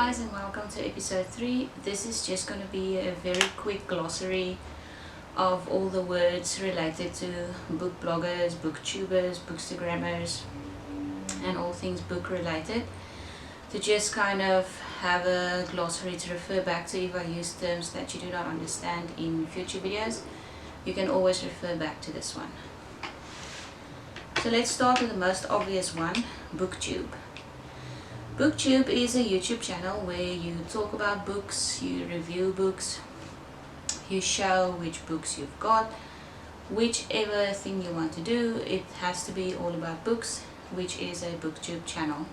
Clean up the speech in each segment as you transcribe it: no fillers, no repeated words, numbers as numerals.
guys, and welcome to episode 3. This is just going to be a very quick glossary of all the words related to book bloggers, booktubers, bookstagrammers, and all things book related, to just kind of have a glossary to refer back to if I use terms that you do not understand in future videos. You can always refer back to this one. So let's start with the most obvious one, Booktube. Booktube is a YouTube channel where you talk about books, you review books, you show which books you've got, whichever thing you want to do. It has to be all about books, which is a Booktube channel.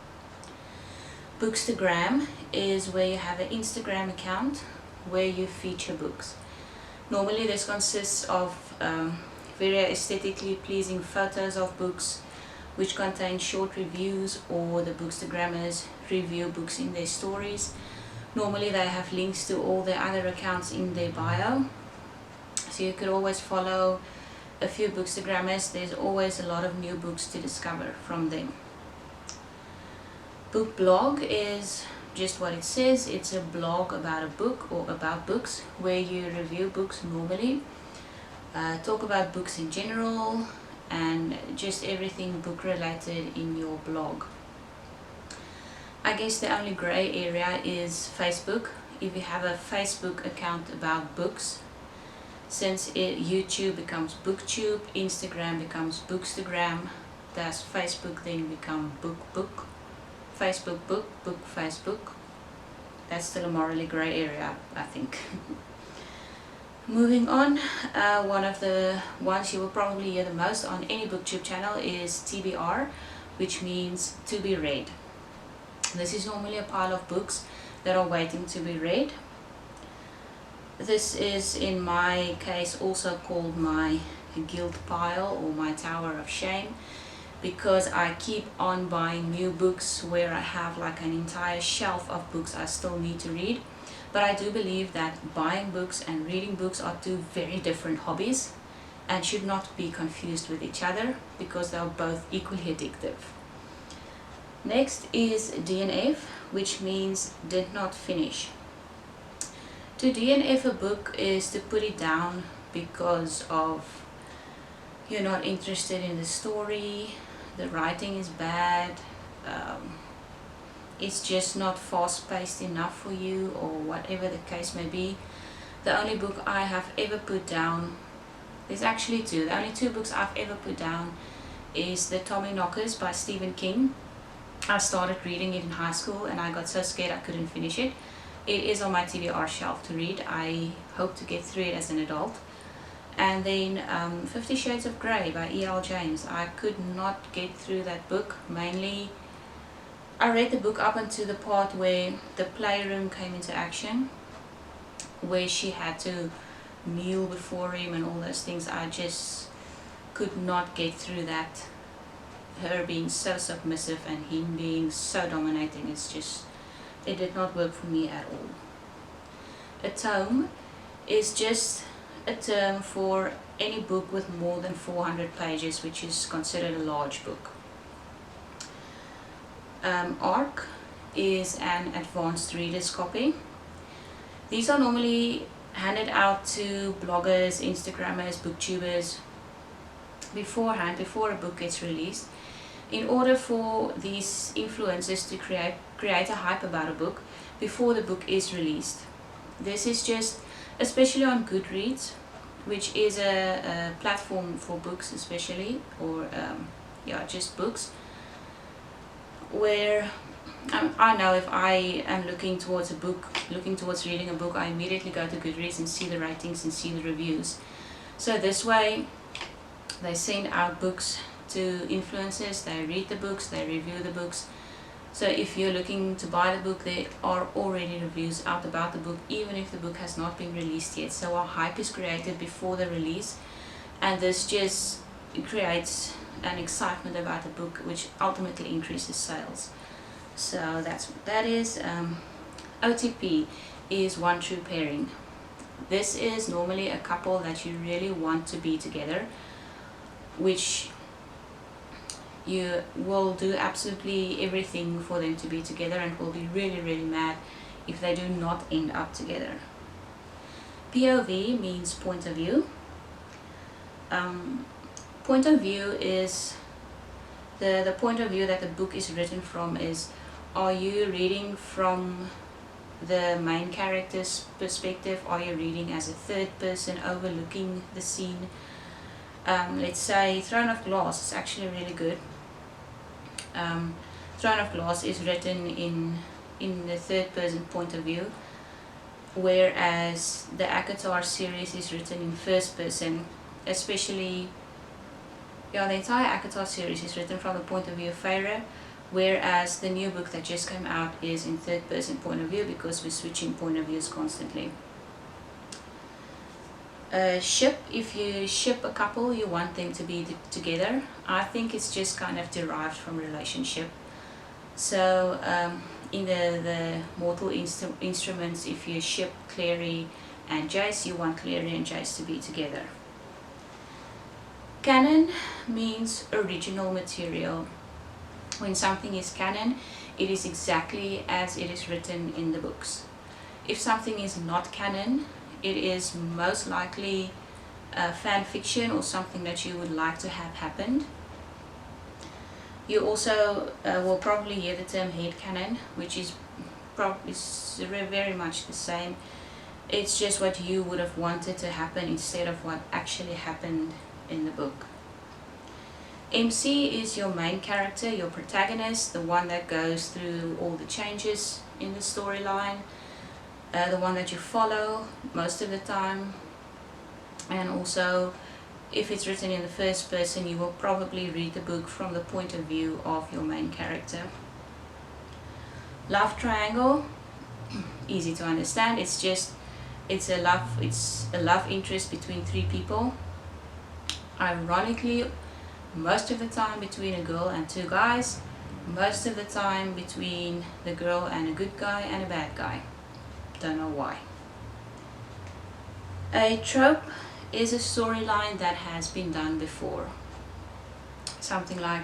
Bookstagram is where you have an Instagram account where you feature books. Normally this consists of very aesthetically pleasing photos of books which contain short reviews, or the bookstagrammers review books in their stories. Normally they have links to all their other accounts in their bio, so you could always follow a few bookstagrammers. There's always a lot of new books to discover from them. Book blog is just what it says. It's a blog about a book or about books where you review books normally, talk about books in general, and just everything book related in your blog. I guess the only gray area is Facebook. If you have a Facebook account about books, since YouTube becomes Booktube, Instagram becomes Bookstagram, does Facebook then become book, Facebook book, Facebook? That's still a morally gray area, I think. Moving on, one of the ones you will probably hear the most on any Booktube channel is TBR, which means to be read. This is normally a pile of books that are waiting to be read. This is, in my case, also called my guilt pile or my tower of shame, because I keep on buying new books where I have like an entire shelf of books I still need to read. But I do believe that buying books and reading books are two very different hobbies and should not be confused with each other, because they are both equally addictive. Next is DNF, which means did not finish. To DNF a book is to put it down because of you're not interested in the story, the writing is bad, it's just not fast-paced enough for you, or whatever the case may be. The only book I have ever put down, there's actually two. The only two books I've ever put down is The Tommyknockers by Stephen King. I started reading it in high school and I got so scared I couldn't finish it. It is on my TBR shelf to read. I hope to get through it as an adult. And then 50 Shades of Grey by E.L. James. I could not get through that book. Mainly I read the book up until the part where the playroom came into action, where she had to kneel before him and all those things. I just could not get through that. Her being so submissive and him being so dominating, it did not work for me at all. A tome is just a term for any book with more than 400 pages, which is considered a large book. ARC is an advanced reader's copy. These are normally handed out to bloggers, Instagrammers, booktubers beforehand, before a book gets released, in order for these influencers to create a hype about a book before the book is released. This is just, especially on Goodreads, which is a platform for books especially, or just books, where I know if I am looking towards reading a book, I immediately go to Goodreads and see the ratings and see the reviews. So this way they send out books to influencers, they read the books, they review the books. So if you're looking to buy the book, there are already reviews out about the book, even if the book has not been released yet. So a hype is created before the release, and this just creates an excitement about the book, which ultimately increases sales. So that's what that is. OTP is one true pairing. This is normally a couple that you really want to be together, which you will do absolutely everything for them to be together, and will be really mad if they do not end up together. POV means point of view. Point of view is the point of view that the book is written from is, are you reading from the main character's perspective? Are you reading as a third person overlooking the scene? Let's say Throne of Glass is actually really good. Throne of Glass is written in the third person point of view, whereas the ACOTAR series is written in first person. Especially, yeah, the entire ACOTAR series is written from the point of view of Feyre, whereas the new book that just came out is in third person point of view, because we're switching point of views constantly. Ship, if you ship a couple, you want them to be together. I think it's just kind of derived from relationship. So in the Mortal Instruments, if you ship Clary and Jace, you want Clary and Jace to be together. Canon means original material. When something is canon, it is exactly as it is written in the books. If something is not canon, it is most likely fan fiction or something that you would like to have happened. You also will probably hear the term headcanon, which is probably very much the same. It's just what you would have wanted to happen instead of what actually happened in the book. MC is your main character, your protagonist, the one that goes through all the changes in the storyline, the one that you follow most of the time. And also, if it's written in the first person, you will probably read the book from the point of view of your main character. Love triangle, easy to understand. It's a love interest between three people. Ironically, most of the time between a girl and two guys, most of the time between the girl and a good guy and a bad guy. Don't know why. A trope is a storyline that has been done before. Something like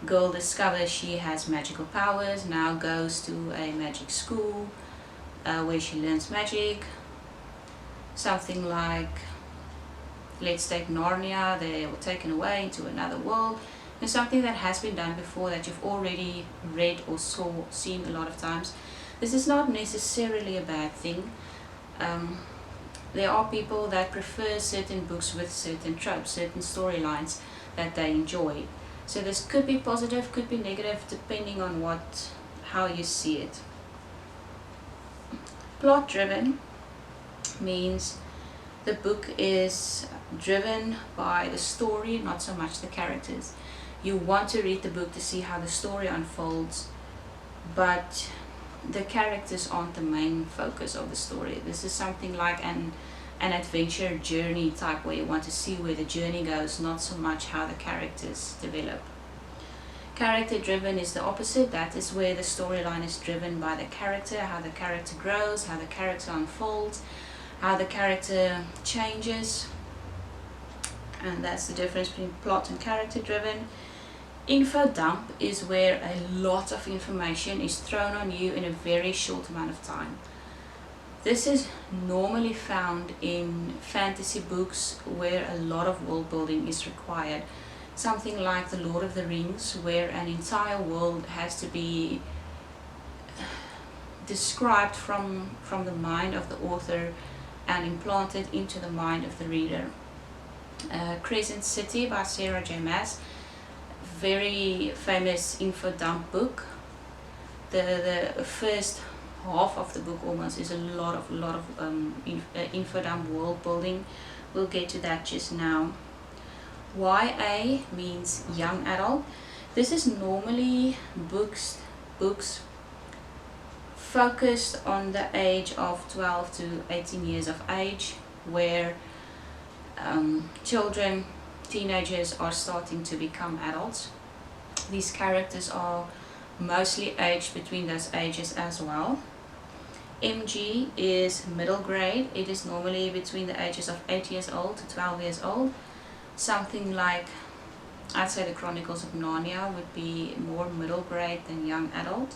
girl discovers she has magical powers, now goes to a magic school where she learns magic. Something like, let's take Narnia, they were taken away into another world. It's something that has been done before, that you've already read or seen a lot of times. This is not necessarily a bad thing. There are people that prefer certain books with certain tropes, certain storylines that they enjoy. So this could be positive, could be negative, depending on how you see it. Plot driven means the book is driven by the story, not so much the characters. You want to read the book to see how the story unfolds, but the characters aren't the main focus of the story. This is something like an adventure journey type, where you want to see where the journey goes, not so much how the characters develop. Character driven is the opposite. That is where the storyline is driven by the character, how the character grows, how the character unfolds, how the character changes. And that's the difference between plot and character driven. Info dump is where a lot of information is thrown on you in a very short amount of time. This is normally found in fantasy books where a lot of world building is required. Something like The Lord of the Rings, where an entire world has to be described from the mind of the author and implanted into the mind of the reader. Crescent City by Sarah J. Maas, very famous info dump book. The first half of the book almost is a lot of info dump world building. We'll get to that just now. YA means young adult. This is normally books focused on the age of 12 to 18 years of age, where children, teenagers are starting to become adults. These characters are mostly aged between those ages as well. MG is middle grade. It is normally between the ages of 8 years old to 12 years old. Something like, I'd say the Chronicles of Narnia would be more middle grade than young adult.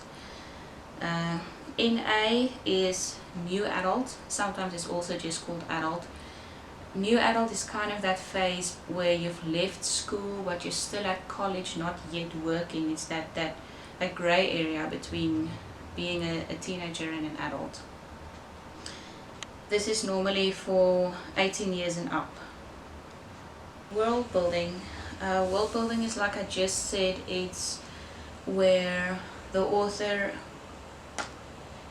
NA is new adult, sometimes it's also just called adult. New adult is kind of that phase where you've left school but you're still at college, not yet working. It's that grey area between being a teenager and an adult. This is normally for 18 years and up. World building. World building is, like I just said, it's where the author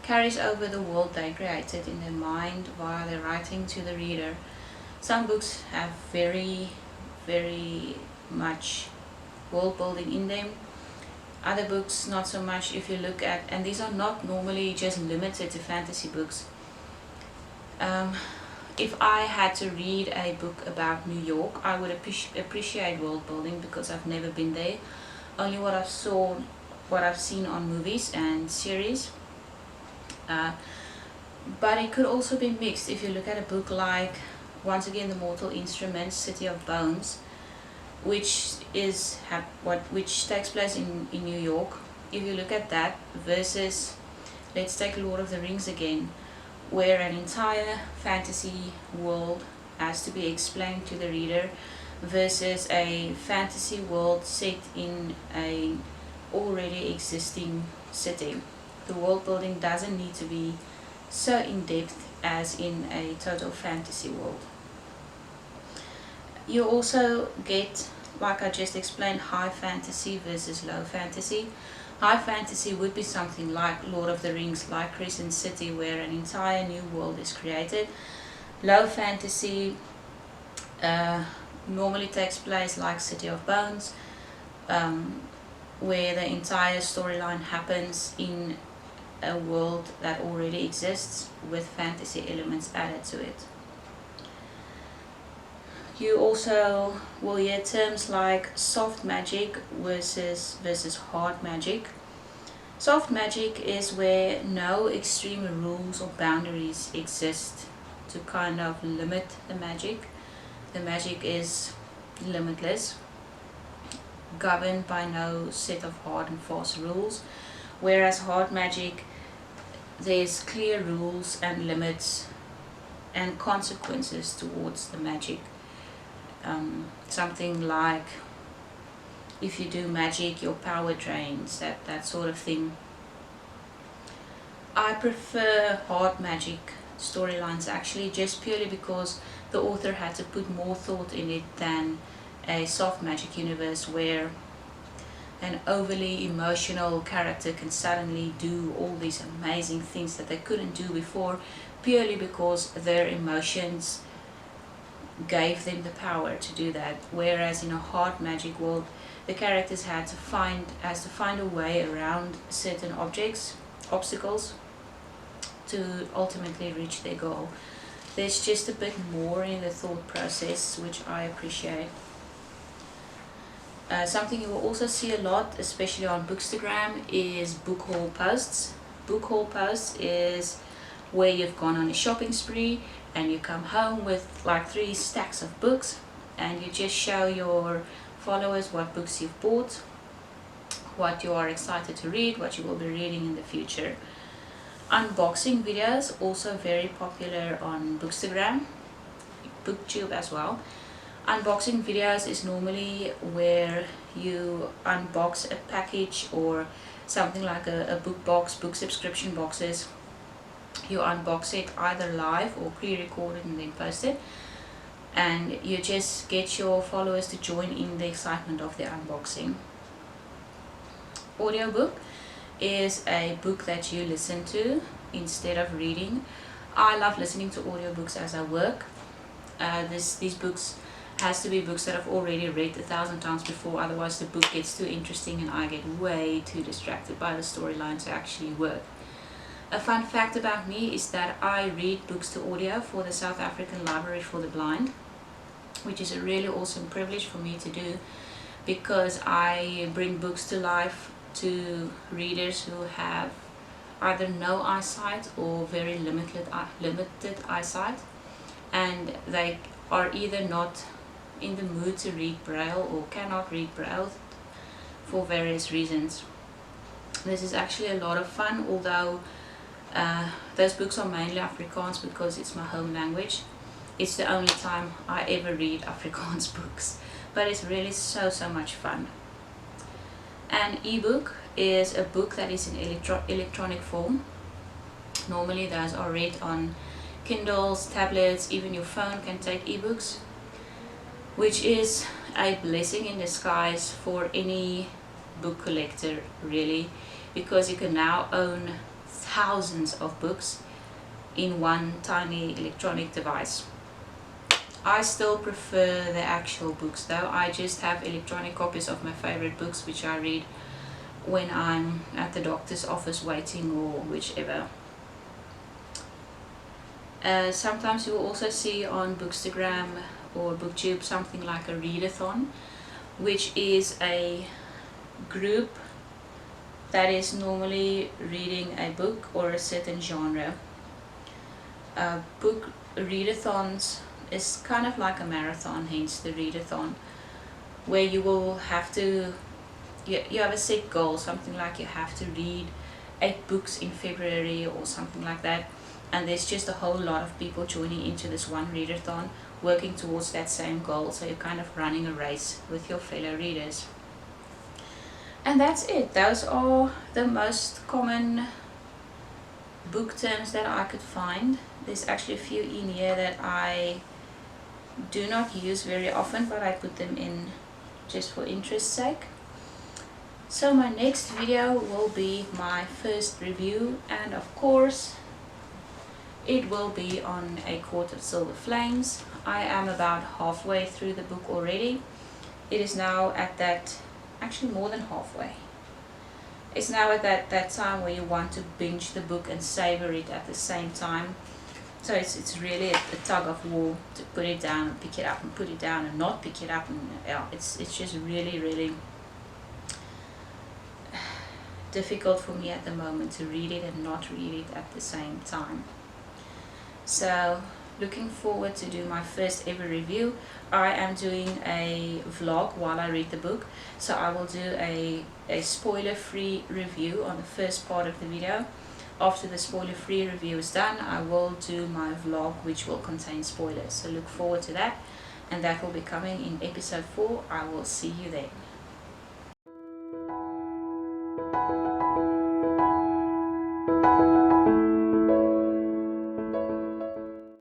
carries over the world they created in their mind via their writing to the reader. Some books have very much world building in them. Other books not so much. If you look at, and these are not normally just limited to fantasy books. If I had to read a book about New York, I would appreciate world building because I've never been there. Only what I've seen on movies and series. But it could also be mixed. If you look at a book like, once again, The Mortal Instruments, City of Bones, which takes place in New York. If you look at that versus, let's take Lord of the Rings again, where an entire fantasy world has to be explained to the reader versus a fantasy world set in a already existing setting. The world building doesn't need to be so in-depth as in a total fantasy world. You also get, like I just explained, high fantasy versus low fantasy. High fantasy would be something like Lord of the Rings, like Crescent City, where an entire new world is created. Low fantasy normally takes place like City of Bones, where the entire storyline happens in a world that already exists with fantasy elements added to it. You also will hear terms like soft magic versus hard magic. Soft magic is where no extreme rules or boundaries exist to kind of limit the magic. The magic is limitless, governed by no set of hard and fast rules, whereas hard magic, there's clear rules and limits and consequences towards the magic. Something like, if you do magic, your power drains, that sort of thing. I prefer hard magic storylines actually, just purely because the author had to put more thought in it than a soft magic universe where an overly emotional character can suddenly do all these amazing things that they couldn't do before, purely because their emotions gave them the power to do that. Whereas in a hard magic world, the characters has to find a way around certain obstacles to ultimately reach their goal. There's just a bit more in the thought process, which I appreciate. Something you will also see a lot, especially on Bookstagram, is book haul posts. Book haul posts is where you've gone on a shopping spree and you come home with like 3 stacks of books, and you just show your followers what books you've bought, what you are excited to read, what you will be reading in the future. Unboxing videos, also very popular on Bookstagram, Booktube as well. Unboxing videos is normally where you unbox a package or something like a book box, book subscription boxes. You unbox it either live or pre-recorded and then post it, and you just get your followers to join in the excitement of the unboxing. Audiobook is a book that you listen to instead of reading. I love listening to audiobooks as I work. These books has to be books that I've already read 1,000 times before, otherwise the book gets too interesting and I get way too distracted by the storyline to actually work. A fun fact about me is that I read books to audio for the South African Library for the Blind, which is a really awesome privilege for me to do, because I bring books to life to readers who have either no eyesight or very limited eyesight, and they are either not in the mood to read Braille or cannot read Braille for various reasons. This is actually a lot of fun, although Those books are mainly Afrikaans because it's my home language. It's the only time I ever read Afrikaans books, but it's really so much fun. An ebook is a book that is in electronic form. Normally those are read on Kindles, tablets, even your phone can take ebooks, which is a blessing in disguise for any book collector really, because you can now own thousands of books in one tiny electronic device. I still prefer the actual books though. I just have electronic copies of my favorite books which I read when I'm at the doctor's office waiting or whichever. Sometimes you will also see on Bookstagram or Booktube something like a readathon, which is a group that is normally reading a book or a certain genre. Book readathons is kind of like a marathon, hence the readathon, where you will have to, you have a set goal, something like you have to read 8 books in February or something like that, and there's just a whole lot of people joining into this one readathon working towards that same goal, so you're kind of running a race with your fellow readers. And that's it. Those are the most common book terms that I could find. There's actually a few in here that I do not use very often, but I put them in just for interest's sake. So my next video will be my first review, and of course it will be on A Court of Silver Flames. I am about halfway through the book already. It is now at that, actually more than halfway. It's now at that time where you want to binge the book and savor it at the same time. So it's really a tug of war to put it down and pick it up, and put it down and not pick it up, and yeah, it's just really difficult for me at the moment to read it and not read it at the same time. So looking forward to do my first ever review. I am doing a vlog while I read the book, so I will do a spoiler-free review on the first part of the video. After the spoiler-free review is done, I will do my vlog which will contain spoilers, so look forward to that, and that will be coming in episode 4. I will see you then.